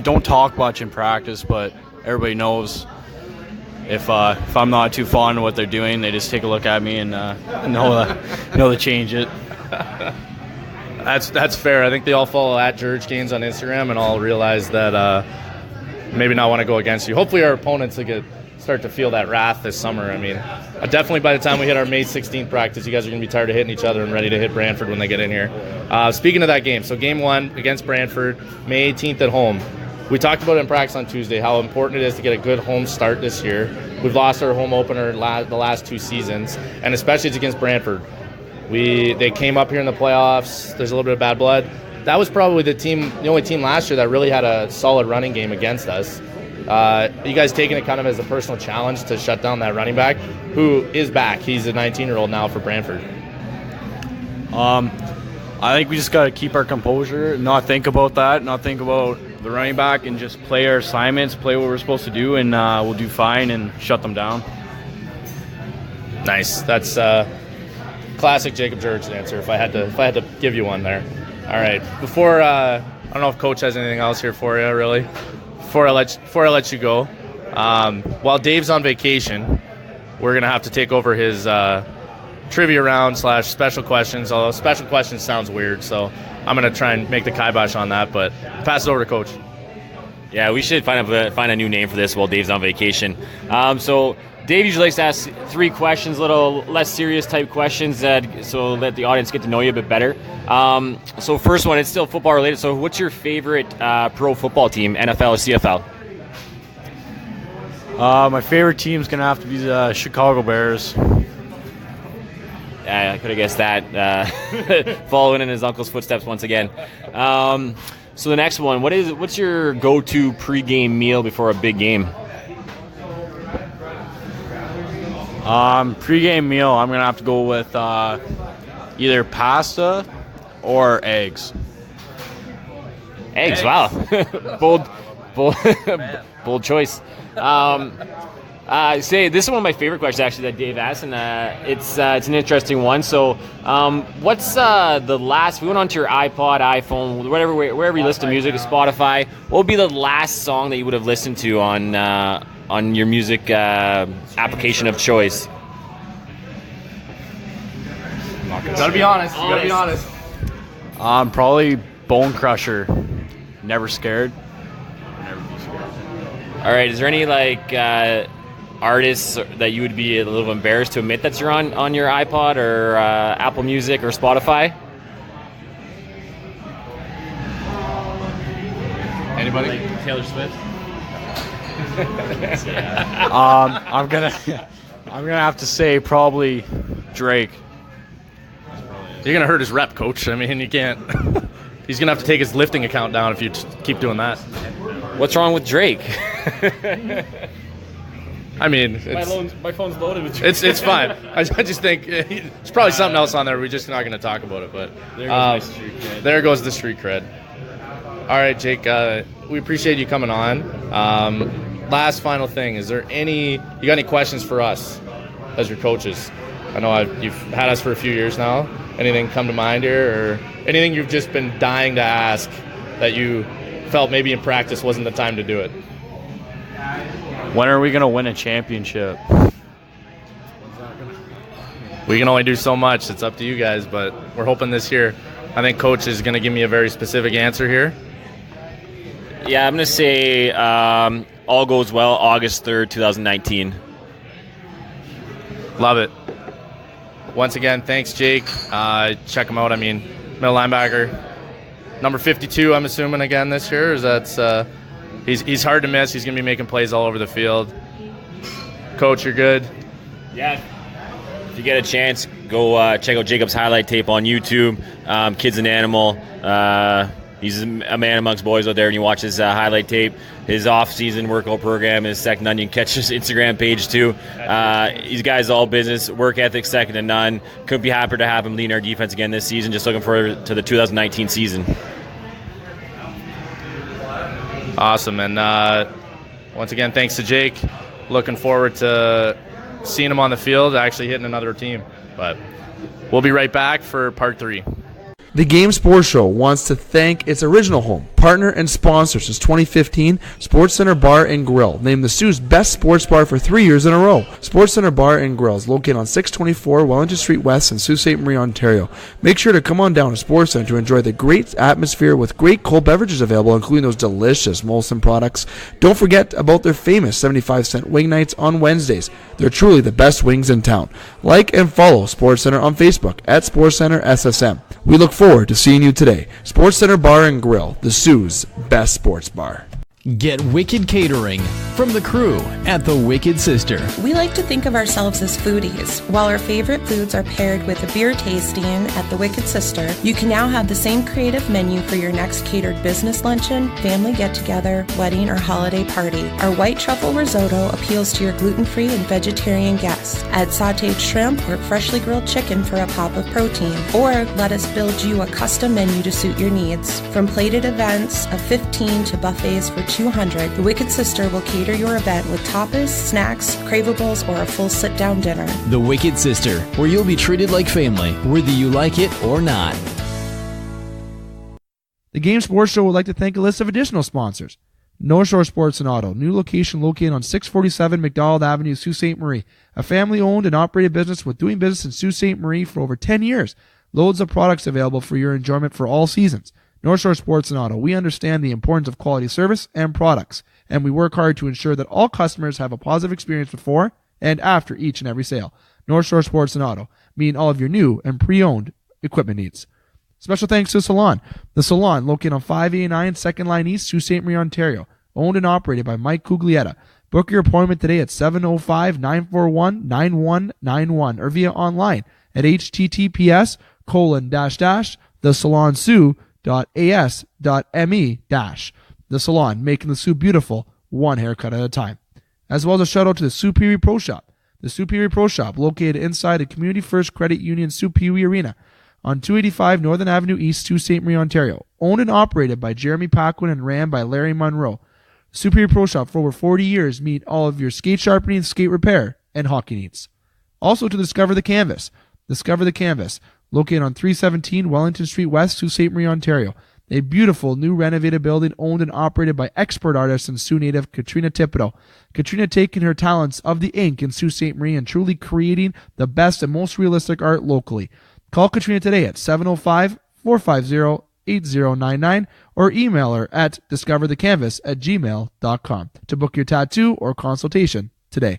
Don't talk much in practice, but everybody knows if I'm not too fond of what they're doing, they just take a look at me and know to change it. That's fair. I think they all follow at Jurich Games on Instagram and all realize that maybe not want to go against you. Hopefully our opponents will start to feel that wrath this summer. I mean, definitely by the time we hit our May 16th practice, you guys are going to be tired of hitting each other and ready to hit Brantford when they get in here. Speaking of that game, so game 1 against Brantford, May 18th at home. We talked about it in practice on Tuesday, how important it is to get a good home start this year. We've lost our home opener the last 2 seasons, and especially it's against Brantford. They came up here in the playoffs. There's a little bit of bad blood. That was probably the only team last year that really had a solid running game against us. You guys taking it kind of as a personal challenge to shut down that running back, who is back. He's a 19-year-old now for Brantford. I think we just got to keep our composure, not think about that, not think about the running back, and just play our assignments, play what we're supposed to do, and we'll do fine and shut them down. Nice. That's classic Jacob Jurich's answer. If I had to give you one there. All right. Before I don't know if Coach has anything else here for you, really. Before I let you go, while Dave's on vacation, we're gonna have to take over his trivia round / special questions. Although special questions sounds weird, so I'm gonna try and make the kibosh on that. But pass it over to Coach. Yeah, we should find a new name for this while Dave's on vacation. So Dave usually likes to ask 3 questions, little less serious type questions, so let the audience get to know you a bit better. So first one, it's still football related. So what's your favorite pro football team, NFL or CFL? My favorite team's going to have to be the Chicago Bears. I could have guessed that. Following in his uncle's footsteps once again. So the next one, what's your go-to pregame meal before a big game? Pre-game meal, I'm going to have to go with either pasta or eggs. Eggs. Wow. bold choice. Say this is one of my favorite questions actually that Dave asked, and it's an interesting one. So, what's the last? We went onto your iPod, iPhone, wherever you listen to music, Spotify. What would be the last song that you would have listened to on your music application of choice? Gotta be honest. You gotta be honest. Probably Bone Crusher. Never scared. All right. Is there any artists that you would be a little embarrassed to admit that you're on your iPod or Apple Music or Spotify? Anybody? Like Taylor Swift? I'm gonna have to say probably Drake. You're gonna hurt his rep, coach. I mean, you can't. He's gonna have to take his lifting account down if you keep doing that. What's wrong with Drake? I mean, my phone's loaded with Drake. It's fine. I just think there's probably something else on there. We're just not going to talk about it. But there goes the street cred. All right, Jake. We appreciate you coming on. Last final thing. You got any questions for us as your coaches? I know you've had us for a few years now. Anything come to mind here, or anything you've just been dying to ask that you felt maybe in practice wasn't the time to do it? When are we going to win a championship? We can only do so much. It's up to you guys, but we're hoping this year. I think Coach is going to give me a very specific answer here. Yeah, I'm going to say all goes well, August 3rd, 2019. Love it. Once again, thanks, Jake. Check him out. I mean, middle linebacker. Number 52, I'm assuming, again this year. He's hard to miss. He's going to be making plays all over the field. Coach, you're good? Yeah. If you get a chance, go check out Jacob's highlight tape on YouTube. Kid's an animal. He's a man amongst boys out there, and you watch his highlight tape. His off-season workout program is second to none. You can catch his Instagram page, too. These guys all business, work ethic second to none. Couldn't be happier to have him leading our defense again this season. Just looking forward to the 2019 season. Awesome. And once again, thanks to Jake. Looking forward to seeing him on the field, actually hitting another team. But we'll be right back for part 3. The Game Sports Show wants to thank its original home, partner, and sponsor since 2015, Sportscenter Bar and Grill, named the Sioux's best sports bar for 3 years in a row. Sportscenter Bar and Grill is located on 624 Wellington Street West in Sault Ste. Marie, Ontario. Make sure to come on down to Sportscenter to enjoy the great atmosphere with great cold beverages available, including those delicious Molson products. Don't forget about their famous 75-cent wing nights on Wednesdays. They're truly the best wings in town. Like and follow SportsCenter on Facebook at SportsCenter SSM. We look forward to seeing you today. SportsCenter Bar and Grill, the Sioux's best sports bar. Get Wicked Catering from the crew at the Wicked Sister. We like to think of ourselves as foodies. While our favorite foods are paired with a beer tasting at the Wicked Sister, you can now have the same creative menu for your next catered business luncheon, family get-together, wedding, or holiday party. Our white truffle risotto appeals to your gluten-free and vegetarian guests. Add sautéed shrimp or freshly grilled chicken for a pop of protein. Or let us build you a custom menu to suit your needs. From plated events of 15 to buffets for 200, the Wicked Sister will cater your event with tapas, snacks, cravables, or a full sit-down dinner. The Wicked Sister, where you'll be treated like family, whether you like it or not. The Game Sports Show would like to thank a list of additional sponsors. North Shore Sports and Auto, new location located on 647 McDonald Avenue, Sault Ste. Marie. A family-owned and operated business with doing business in Sault Ste. Marie for over 10 years. Loads of products available for your enjoyment for all seasons. North Shore Sports and Auto, we understand the importance of quality service and products, and we work hard to ensure that all customers have a positive experience before and after each and every sale. North Shore Sports and Auto, meeting all of your new and pre-owned equipment needs. Special thanks to Salon. The Salon, located on 589 2nd Line East, Sault Ste. Marie, Ontario, owned and operated by Mike Cuglietta. Book your appointment today at 705-941-9191 or via online at https://thesalonsue.as.me-. The Salon, making the Sioux beautiful, one haircut at a time. As well as a shout out to the Sioux Pee Wee Pro Shop. The Sioux Pee Wee Pro Shop, located inside the Community First Credit Union Sioux Pee Wee Arena on 285 Northern Avenue East, Sault Ste. Marie, Ontario. Owned and operated by Jeremy Paquin and ran by Larry Monroe. The Sioux Pee Wee Pro Shop, for over 40 years, meet all of your skate sharpening, skate repair, and hockey needs. Also to Discover the Canvas. Discover the Canvas, located on 317 Wellington Street West, Sault Ste. Marie, Ontario. A beautiful new renovated building owned and operated by expert artist and Sioux native Katrina Thibodeau. Katrina taking her talents of the ink in Sault Ste. Marie and truly creating the best and most realistic art locally. Call Katrina today at 705-450-8099 or email her at discoverthecanvas@gmail.com to book your tattoo or consultation today.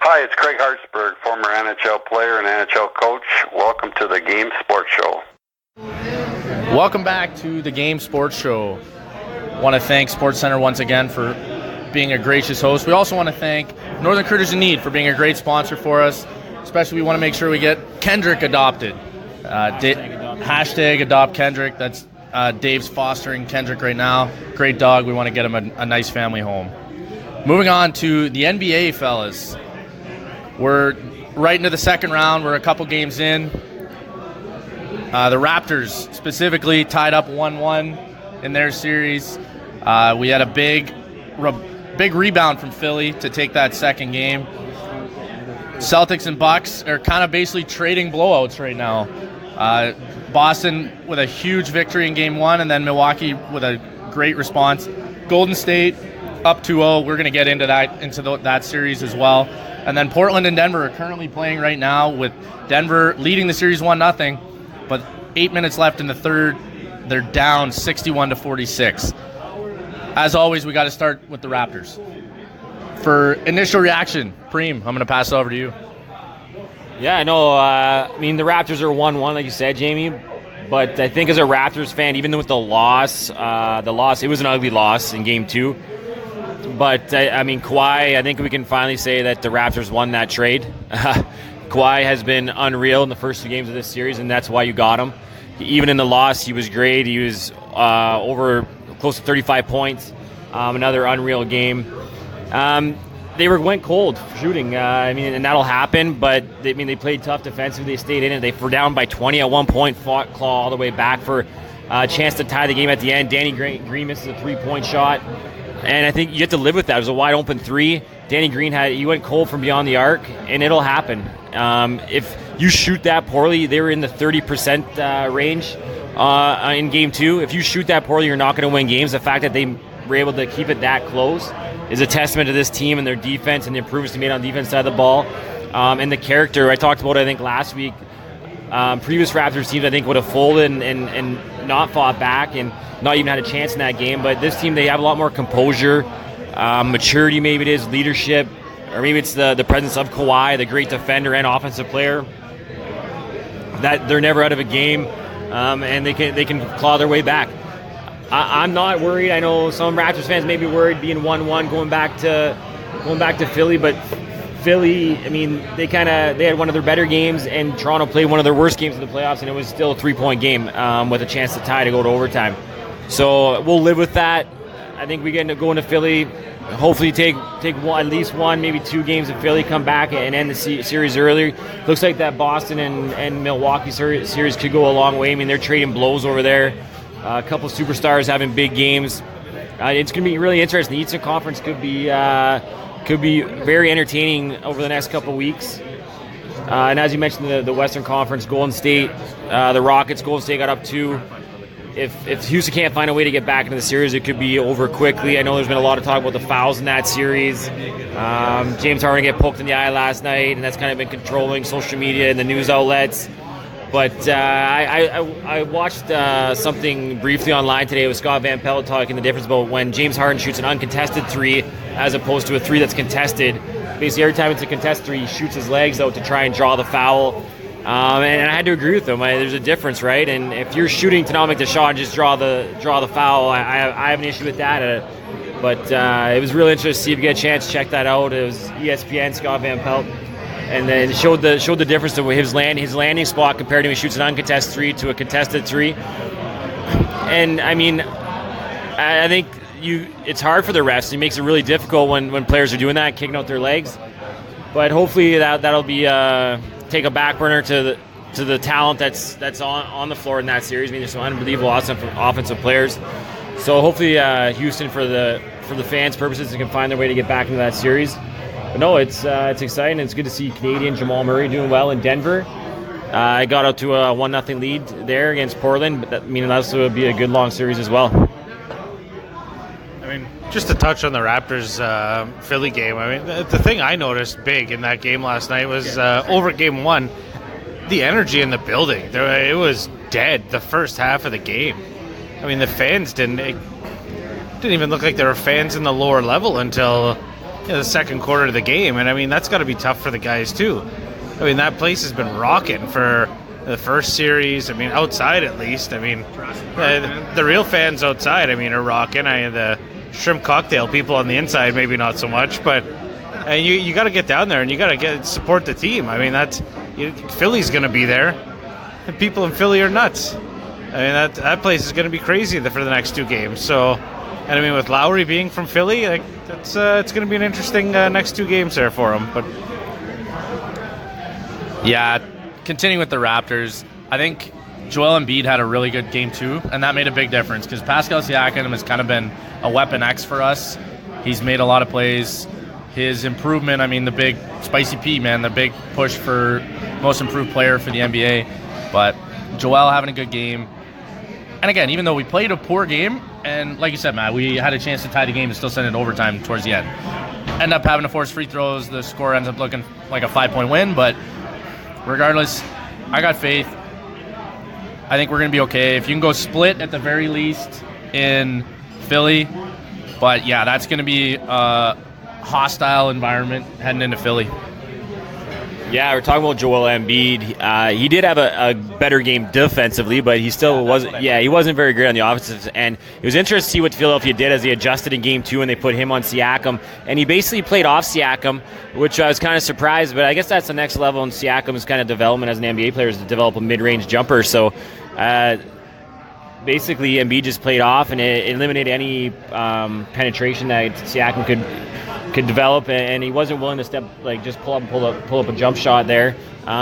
Hi, it's Craig Hartsburg, former NHL player and NHL coach. Welcome to the Game Sports Show. Welcome back to the Game Sports Show. I want to thank Sportscenter once again for being a gracious host. We also want to thank Northern Critters in Need for being a great sponsor for us. Especially we want to make sure we get Kendrick adopted. Hashtag adopt Kendrick. That's Dave's fostering Kendrick right now. Great dog. We want to get him a nice family home. Moving on to the NBA, fellas. We're right into the second round. We're a couple games in. The Raptors specifically tied up 1-1 in their series. We had a big rebound from Philly to take that second game. Celtics and Bucks are kind of basically trading blowouts right now. Boston with a huge victory in Game 1, and then Milwaukee with a great response. Golden State up 2-0. We're going to get into that series as well. And then Portland and Denver are currently playing right now, with Denver leading the series 1-0. But 8 minutes left in the third, they're down 61-46. As always, we got to start with the Raptors. For initial reaction, Preem, I'm going to pass it over to you. Yeah, I know. The Raptors are 1-1, like you said, Jamie. But I think as a Raptors fan, even with the loss, it was an ugly loss in Game 2. But, Kawhi, I think we can finally say that the Raptors won that trade. Kawhi has been unreal in the first 2 games of this series, and that's why you got him. Even in the loss, he was great. He was over close to 35 points. Another unreal game. They went cold shooting. And that'll happen, but they played tough defensively. They stayed in it. They were down by 20 at one point, fought claw all the way back for a chance to tie the game at the end. Danny Green misses a 3-point shot, and I think you have to live with that. It was a wide open 3. Danny Green he went cold from beyond the arc, and it'll happen. If you shoot that poorly, they were in the 30% range in Game 2. If you shoot that poorly, you're not going to win games. The fact that they were able to keep it that close is a testament to this team and their defense and the improvements they made on the defense side of the ball. And the character, I talked about it, I think, last week. Previous Raptors teams, I think, would have folded and not fought back and not even had a chance in that game. But this team, they have a lot more composure, maturity, maybe it is, leadership, or maybe it's the presence of Kawhi, the great defender and offensive player, that they're never out of a game, and they can claw their way back. I'm not worried. I know some Raptors fans may be worried being 1-1 going back to Philly, but Philly, they had one of their better games, and Toronto played one of their worst games in the playoffs, and it was still a 3-point game with a chance to tie to go to overtime. So we'll live with that. I think we get to go into Philly, hopefully take at least 1, maybe 2 games in Philly, come back and end the series early. Looks like that Boston and Milwaukee series could go a long way. They're trading blows over there. A couple superstars having big games. It's going to be really interesting. The Eastern Conference could be very entertaining over the next couple weeks. And as you mentioned, the Western Conference, Golden State, the Rockets, Golden State got up 2. If Houston can't find a way to get back into the series, it could be over quickly. I know there's been a lot of talk about the fouls in that series. James Harden get poked in the eye last night, and that's kind of been controlling social media and the news outlets. But I watched something briefly online today with Scott Van Pelt talking the difference about when James Harden shoots an uncontested 3 as opposed to a 3 that's contested. Basically, every time it's a contested 3, he shoots his legs out to try and draw the foul. And I had to agree with him. There's a difference, right? And if you're shooting to not make the shot and just draw the foul, I have an issue with that. But it was really interesting to see if you get a chance to check that out. It was ESPN, Scott Van Pelt. and then showed the difference of his landing spot compared to when he shoots an uncontested 3 to a contested 3. And I mean, I think it's hard for the refs. It makes it really difficult when players are doing that, kicking out their legs. But hopefully that'll be take a back burner to the talent that's on the floor in that series. I mean, there's some unbelievable awesome offensive players. So hopefully Houston, for the fans' purposes, can find their way to get back into that series. But no, it's exciting. It's good to see Canadian Jamal Murray doing well in Denver. I got out to a 1-0 lead there against Portland, but that would be a good long series as well. I mean, just to touch on the Raptors Philly game, I mean, the thing I noticed big in that game last night was over Game 1, the energy in the building. It was dead the first half of the game. I mean, the fans didn't even look like there were fans in the lower level until the second quarter of the game. And I mean, that's got to be tough for the guys too. I mean, that place has been rocking for the first series. I mean, outside at least. I mean, the real fans outside, I mean, are rocking. The shrimp cocktail people on the inside, maybe not so much. But you got to get down there and you got to support the team. I mean, Philly's going to be there. And people in Philly are nuts. I mean, that place is going to be crazy for the next 2 games. So, and I mean, with Lowry being from Philly, it's going to be an interesting next 2 games there for him. But yeah, continuing with the Raptors, I think Joel Embiid had a really good game too, and that made a big difference because Pascal Siakam has kind of been a weapon X for us. He's made a lot of plays. His improvement, I mean, the big Spicy P, man, the big push for most improved player for the NBA. But Joel having a good game. And again, even though we played a poor game, and like you said, Matt, we had a chance to tie the game and still send it overtime towards the end. End up having to force free throws. The score ends up looking like a 5-point win, but regardless, I got faith. I think we're going to be okay. If you can go split at the very least in Philly. But yeah, that's going to be a hostile environment heading into Philly. Yeah, we're talking about Joel Embiid. He did have a better game defensively, but he still wasn't. Yeah, he wasn't very great on the offensive end. It was interesting to see what Philadelphia did as he adjusted in Game 2 and they put him on Siakam, and he basically played off Siakam, which I was kind of surprised. But I guess that's the next level in Siakam's kind of development as an NBA player, is to develop a mid-range jumper. So basically, Embiid just played off and it eliminated any penetration that Siakam could develop, and he wasn't willing to pull up a jump shot there.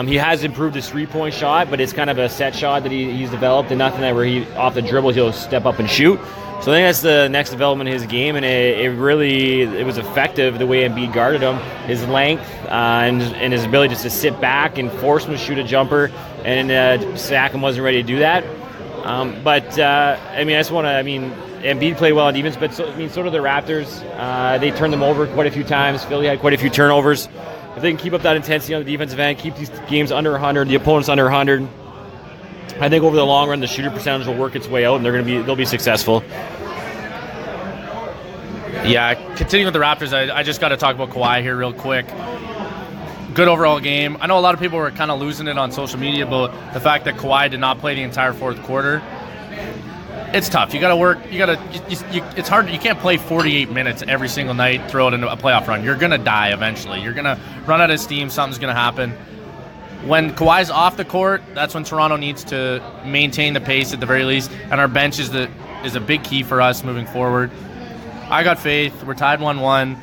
He has improved his 3-point shot, but it's kind of a set shot that he's developed, and nothing that where he off the dribble he'll step up and shoot. So I think that's the next development in his game, and it was effective the way Embiid guarded him. His length and his ability just to sit back and force him to shoot a jumper, and Siakam wasn't ready to do that. Embiid played well on defense, but so did the Raptors. They turned them over quite a few times. Philly had quite a few turnovers. If they can keep up that intensity on the defensive end, keep these games under 100, the opponents under 100, I think over the long run the shooter percentage will work its way out, and they'll be successful. Yeah, continuing with the Raptors, I just got to talk about Kawhi here real quick. Good overall game. I know a lot of people were kind of losing it on social media about the fact that Kawhi did not play the entire fourth quarter. It's tough. You got to work. It's hard. You can't play 48 minutes every single night, throw it into a playoff run. You're going to die eventually. You're going to run out of steam. Something's going to happen. When Kawhi's off the court, that's when Toronto needs to maintain the pace at the very least. And our bench is a big key for us moving forward. I got faith. We're tied 1-1.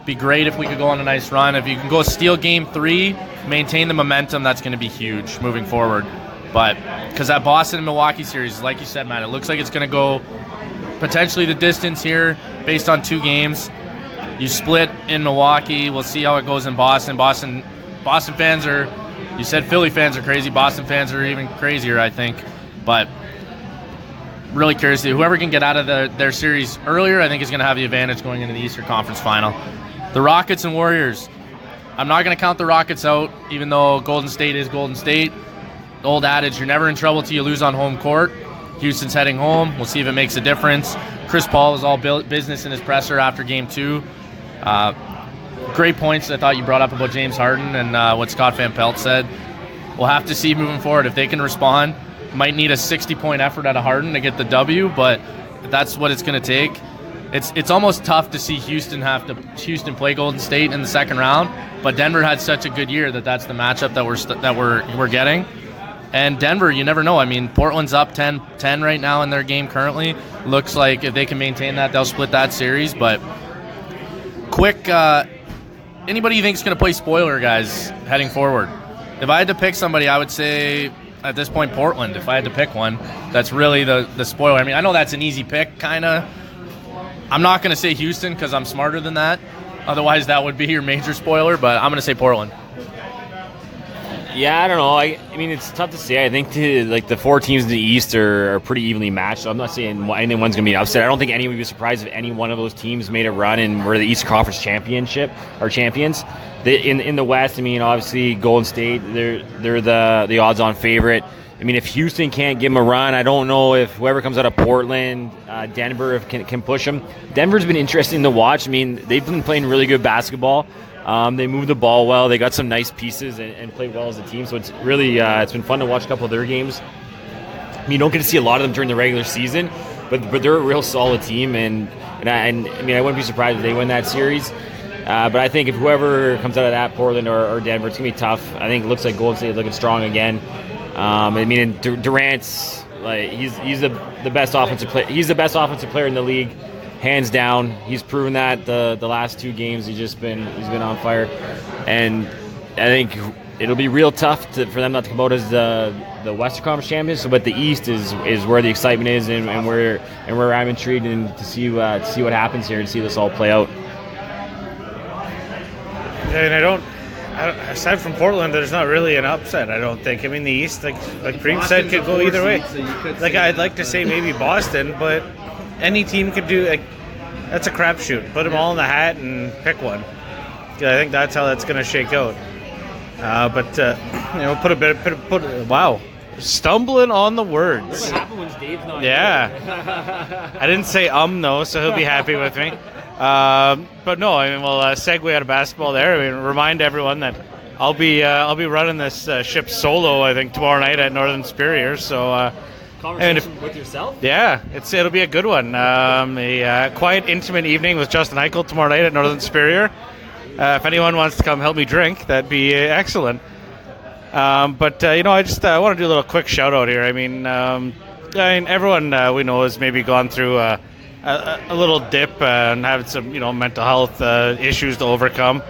Be great if we could go on a nice run. If you can go steal Game 3, maintain the momentum, that's going to be huge moving forward. But because that Boston and Milwaukee series, like you said, man, it looks like it's going to go potentially the distance here based on 2 games. You split in Milwaukee. We'll see how it goes in Boston. Boston fans are, you said Philly fans are crazy. Boston fans are even crazier, I think. But really curious to see whoever can get out of their series earlier, I think is going to have the advantage going into the Eastern Conference Final. The Rockets and Warriors. I'm not going to count the Rockets out, even though Golden State is Golden State. The old adage, you're never in trouble till you lose on home court. Houston's heading home. We'll see if it makes a difference. Chris Paul is all business in his presser after Game 2. Great points I thought you brought up about James Harden and what Scott Van Pelt said. We'll have to see moving forward if they can respond. Might need a 60-point effort out of Harden to get the W, but if that's what it's going to take. it's almost tough to see Houston play Golden State in the second round. But Denver had such a good year that's the matchup that we're getting. And Denver, you never know. I mean, Portland's up 10 right now in their game currently. Looks like if they can maintain that, they'll split that series. But quick, anybody you think is going to play spoiler, guys, heading forward? If I had to pick somebody, I would say at this point Portland. If I had to pick one, that's really the spoiler. I mean, I know that's an easy pick, kind of. I'm not going to say Houston because I'm smarter than that. Otherwise, that would be your major spoiler. But I'm going to say Portland. Yeah, I don't know. I mean, it's tough to say. I think the 4 teams in the East are pretty evenly matched. So I'm not saying anyone's going to be an upset. I don't think anyone would be surprised if any one of those teams made a run and were the East Conference championship or champions. In the West, I mean, obviously Golden State, they're the odds-on favorite. I mean, if Houston can't give them a run, I don't know if whoever comes out of Portland, Denver can push them. Denver's been interesting to watch. I mean, they've been playing really good basketball. They move the ball well. They got some nice pieces and play well as a team. So it's really it's been fun to watch a couple of their games. I mean, you don't get to see a lot of them during the regular season, but they're a real solid team. And I mean, I wouldn't be surprised if they win that series. But I think if whoever comes out of that, Portland or Denver, it's gonna be tough. I think it looks like Golden State is looking strong again. I mean, Durant's like he's the best offensive player. He's the best offensive player in the league. Hands down, he's proven that the last 2 games he's been on fire, and I think it'll be real tough for them not to come out as the Western Conference champions. So, but the East is where the excitement is, and where I'm intrigued and to see what happens here and see this all play out. And I don't aside from Portland, there's not really an upset. I don't think. I mean, the East, like Preem said, could go either way. Like I'd like to say maybe Boston, but any team could do. That's a crapshoot. Put them all in the hat and pick one. I think that's how that's going to shake out. Wow, stumbling on the words. That's what happened when Dave's not here. I didn't say though, so he'll be happy with me. But no, I mean, we'll segue out of basketball there. I mean, remind everyone that I'll be running this ship solo. I think tomorrow night at Northern Superior. So. Conversation with yourself? Yeah, it'll be a good one. A quiet, intimate evening with Justin Hykel tomorrow night at Northern Superior. If anyone wants to come help me drink, that'd be excellent. But I just want to do a little quick shout out here. I mean, everyone we know has maybe gone through a little dip and having some mental health issues to overcome.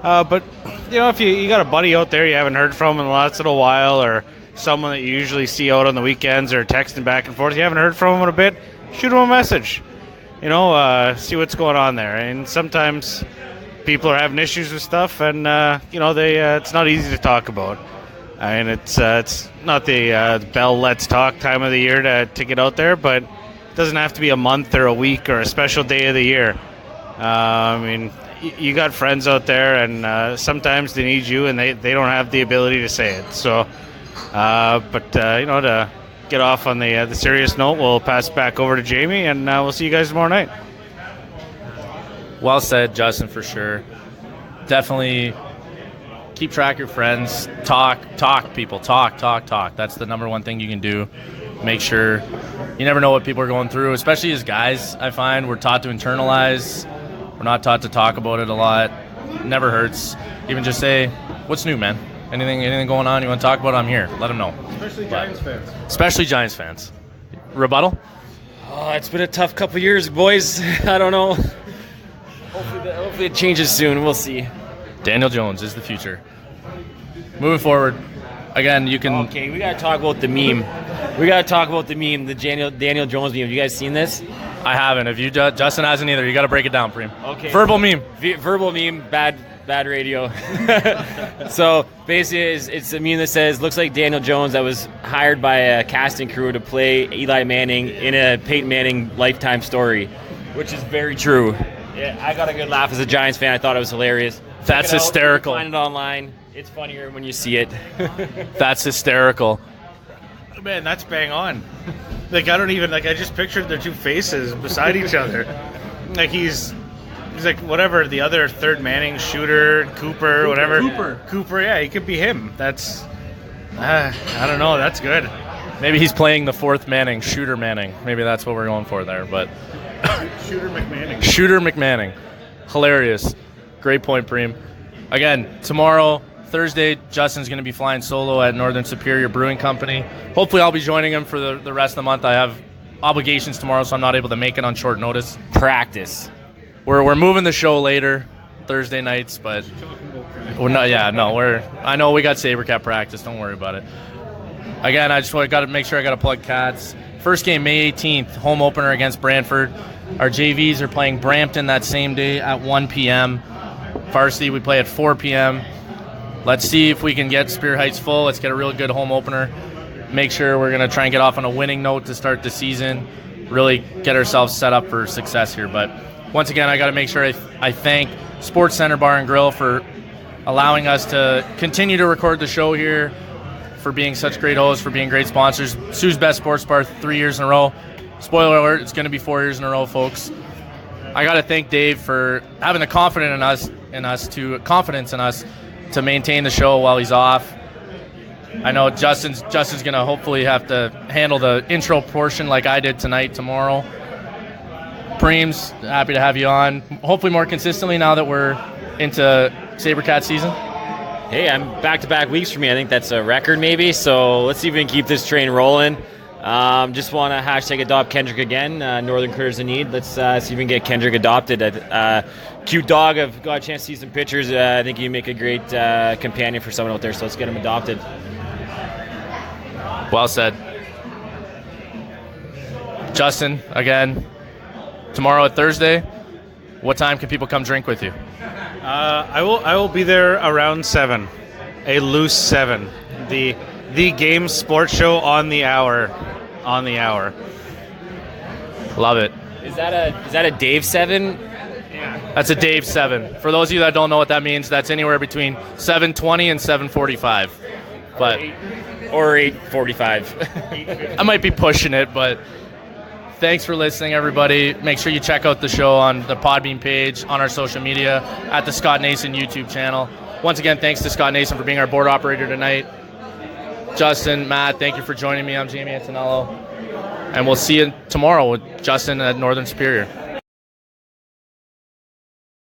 But if you got a buddy out there you haven't heard from in the last little while, or someone that you usually see out on the weekends or texting back and forth, you haven't heard from them in a bit, shoot them a message. See what's going on there. And sometimes people are having issues with stuff, and it's not easy to talk about. I mean, it's not the Bell Let's Talk time of the year to get out there, but it doesn't have to be a month or a week or a special day of the year. I mean, you got friends out there, and sometimes they need you, and they don't have the ability to say it. So. To get off on the serious note, we'll pass it back over to Jamie, and we'll see you guys tomorrow night. Well said, Justin, for sure. Definitely keep track of your friends. Talk, people. Talk. That's the number one thing you can do. Make sure you never know what people are going through, especially as guys. I find we're taught to internalize. We're not taught to talk about it a lot. It never hurts. Even just say, "What's new, man? Anything going on you want to talk about? I'm here. Let them know." Especially Giants fans. Rebuttal? Oh, it's been a tough couple of years, boys. I don't know. Hopefully it changes soon. We'll see. Daniel Jones is the future. Moving forward, again, you can... Okay, we got to talk about the meme. The Daniel Jones meme. Have you guys seen this? I haven't. If you, Justin hasn't either. You got to break it down, Preem. Okay. Verbal meme. Verbal meme. Bad radio. So basically, it's a meme that says, "Looks like Daniel Jones that was hired by a casting crew to play Eli Manning in a Peyton Manning Lifetime story," which is very true. Yeah, I got a good laugh as a Giants fan. I thought it was hilarious. That's hysterical. Find it online. It's funnier when you see it. That's hysterical. Man, that's bang on. I just pictured their two faces beside each other. He's like whatever the other third Manning, Shooter, Cooper, whatever. Cooper, yeah, he could be him. That's I don't know. That's good. Maybe he's playing the fourth Manning, Shooter Manning. Maybe that's what we're going for there. But Shooter McManning. Hilarious. Great point, Preem. Again, tomorrow, Thursday, Justin's going to be flying solo at Northern Superior Brewing Company. Hopefully I'll be joining him for the rest of the month. I have obligations tomorrow, so I'm not able to make it on short notice. Practice. We're moving the show later, Thursday nights, but we're not. Yeah, no, I know we got Sabrecat practice. Don't worry about it. Again, I just got to make sure I got to plug Cats. First game, May 18th, home opener against Brantford. Our JVs are playing Brampton that same day at 1 p.m. Varsity, we play at 4 p.m. Let's see if we can get Spear Heights full. Let's get a real good home opener. Make sure we're going to try and get off on a winning note to start the season. Really get ourselves set up for success here. But once again, I got to make sure I thank Sportscenter Bar and Grill for allowing us to continue to record the show here, for being such great hosts, for being great sponsors. Sioux's Best Sports Bar 3 years in a row. Spoiler alert, it's going to be 4 years in a row, folks. I got to thank Dave for having the confidence in us to maintain the show while he's off. I know Justin's going to hopefully have to handle the intro portion like I did tomorrow. Preems, happy to have you on. Hopefully more consistently now that we're into Sabrecat season. Hey, I'm back-to-back weeks for me. I think that's a record maybe, so let's see if we can keep this train rolling. Just want to hashtag adopt Kendrick again. Northern Critters in need. Let's see if we can get Kendrick adopted. Cute dog. I've got a chance to see some pictures. I think he'd make a great companion for someone out there, so let's get him adopted. Well said. Justin, again, tomorrow at Thursday, what time can people come drink with you? I will be there around 7, a loose 7. The game sports show on the hour. Love it. Is that a Dave 7? Yeah. That's a Dave 7. For those of you that don't know what that means, that's anywhere between 7:20 and 7:45. But or 8:45. I might be pushing it, but thanks for listening, everybody. Make sure you check out the show on the Podbean page, on our social media, at the Scott Nason YouTube channel. Once again, thanks to Scott Nason for being our board operator tonight. Justin, Matt, thank you for joining me. I'm Jamie Antonello. And we'll see you tomorrow with Justin at Northern Superior.